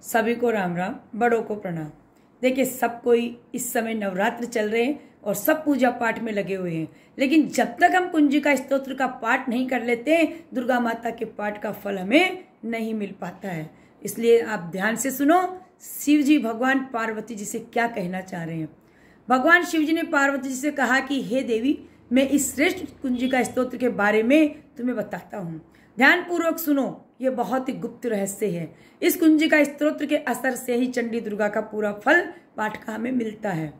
सभी को राम राम, बड़ों को प्रणाम। देखिए, सब कोई इस समय नवरात्र चल रहे हैं और सब पूजा पाठ में लगे हुए हैं, लेकिन जब तक हम कुंजिका स्तोत्र का पाठ नहीं कर लेते, दुर्गा माता के पाठ का फल हमें नहीं मिल पाता है। इसलिए आप ध्यान से सुनो, शिव जी भगवान पार्वती जी से क्या कहना चाह रहे हैं। भगवान शिव जी ने पार्वती जी से कहा कि हे देवी, मैं इस श्रेष्ठ कुंजिका स्तोत्र के बारे में तुम्हें बताता हूँ, ध्यान पूर्वक सुनो। ये बहुत ही गुप्त रहस्य है। इस कुंजिका स्तोत्र के असर से ही चंडी दुर्गा का पूरा फल पाठ का हमें मिलता है।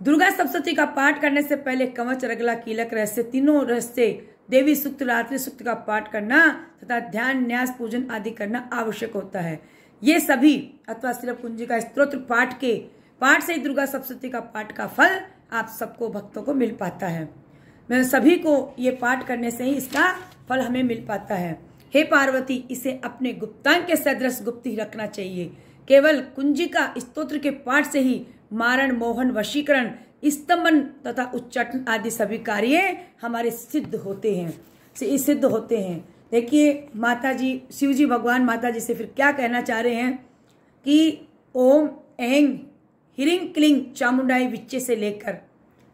दुर्गा सप्तशती का पाठ करने से पहले कवच, रगला, कीलक रहस्य, तीनों रहस्य, देवी सूक्त, रात्रि सूक्त का पाठ करना तथा ध्यान, न्यास, पूजन आदि करना आवश्यक होता है। ये सभी अथवा सिर्फ कुंजिका स्तोत्र पाठ से ही दुर्गा सप्तशती का पाठ का फल आप सबको भक्तों को मिल पाता है। मैं सभी को ये पाठ करने से ही इसका फल हमें मिल पाता है। हे पार्वती, इसे अपने गुप्तांग के सदृश गुप्त ही रखना चाहिए। केवल कुंजिका स्तोत्र के पाठ से ही मारण, मोहन, वशीकरण, स्तंभन तथा उच्चाटन आदि सभी कार्य हमारे सिद्ध होते हैं। देखिए, माता जी, शिव जी भगवान माता जी से फिर क्या कहना चाह रहे हैं कि ओम ऐं ह्रीं क्लीं चामुंडाई विच्चे से लेकर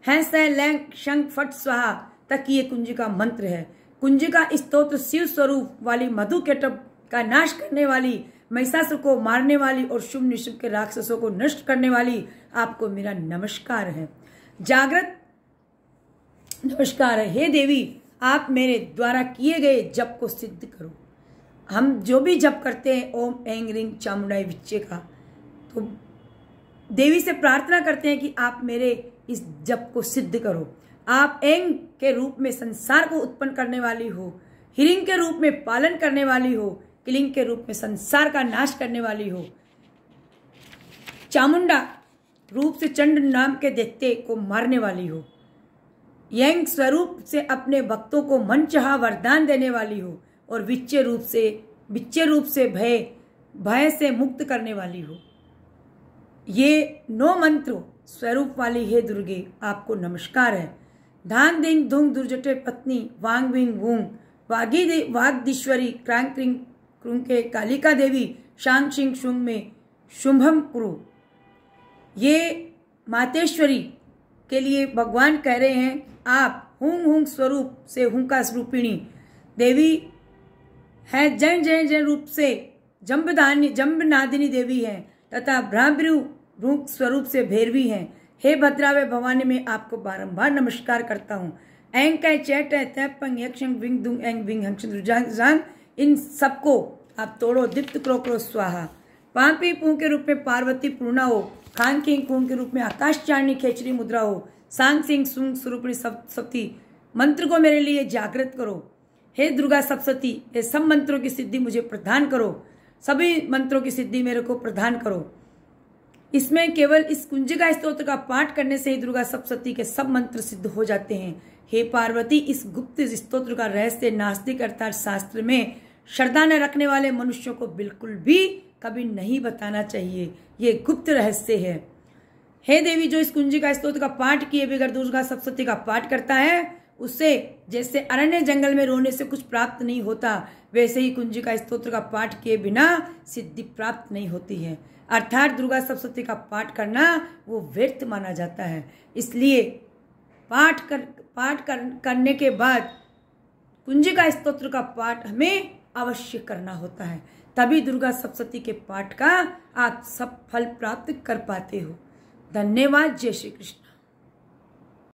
हैं सै लैंग शंख फट स्वाहा तक ये कुंजिका मंत्र है। कुंजिका स्तोत्र शिव स्वरूप वाली, मधु केटभ का नाश करने वाली, महिषासुर को मारने वाली और शुभ निशुभ के राक्षसों को नष्ट करने वाली आपको मेरा नमस्कार है, जागृत नमस्कार है। हे देवी, आप मेरे द्वारा किए गए जप को सिद्ध करो। हम जो भी जप करते हैं ओम ऐं ह्रीं चामुंडाई विच्चे का, तो देवी से प्रार्थना करते हैं कि आप मेरे इस जप को सिद्ध करो। आप ऐं के रूप में संसार को उत्पन्न करने वाली हो, ह्रीं के रूप में पालन करने वाली हो, क्लीं के रूप में संसार का नाश करने वाली हो, चामुंडा रूप से चंड नाम के दैत्य को मारने वाली हो, यंग स्वरूप से अपने भक्तों को मनचाहा वरदान देने वाली हो और विच्चे रूप से भय से मुक्त करने वाली हो। ये 9 मंत्र स्वरूप वाली हे दुर्गे, आपको नमस्कार है। धान दिंग धुंग दुर्जटे पत्नी वांग विंग वूंग वागदीश्वरी क्रांग क्रिंग क्रुंके कालिका देवी शांग शिंग शुंग में शुंभम कुरु। ये मातेश्वरी के लिए भगवान कह रहे हैं, आप हुंग हुंग स्वरूप से हुंका स्वरूपिणी देवी है, जैन जैन जैन रूप से जम्बनादिनी देवी है तथा भ्रामृ रूप स्वरूप से भैरवी हैं। हे भद्रावे भवानी, मैं आपको बारंबार नमस्कार करता हूँ। ऐं कै चैट तैपंग यक्षंग विंग दुंग एंग विंग हंक्षंग रुजांग, इन सबको आप तोड़ो। दीप्त क्रो स्वाहा। पांपी पू के रूप में पार्वती पूर्णा हो, खान किंग कून के रूप में आकाश चारणी खेचरी मुद्रा हो, सांग सिंह सुंग स्वरूपणी सप्तशती मंत्र को मेरे लिए जागृत करो। हे दुर्गा सप्तशती, ये सब मंत्रों की सिद्धि मुझे प्रदान करो, सभी मंत्रों की सिद्धि मेरे को प्रदान करो। इसमें केवल इस कुंजिका स्तोत्र का पाठ करने से ही दुर्गा सप्तशती के सब मंत्र सिद्ध हो जाते हैं। हे पार्वती, इस गुप्त स्तोत्र का रहस्य नास्तिक अर्थात शास्त्र में श्रद्धा न रखने वाले मनुष्यों को बिल्कुल भी कभी नहीं बताना चाहिए। ये गुप्त रहस्य है। हे देवी, जो इस कुंजिका स्तोत्र का पाठ किए बगैर दुर्गा सप्तशती का पाठ करता है, उससे जैसे अरण्य जंगल में रोने से कुछ प्राप्त नहीं होता, वैसे ही कुंजिका स्तोत्र का पाठ किए बिना सिद्धि प्राप्त नहीं होती है। अर्थात दुर्गा सप्तशती का पाठ करना वो व्यर्थ माना जाता है। इसलिए करने के बाद कुंजिका स्तोत्र का पाठ हमें अवश्य करना होता है, तभी दुर्गा सप्तशती के पाठ का आप सब फल प्राप्त कर पाते हो। धन्यवाद। जय श्री कृष्ण।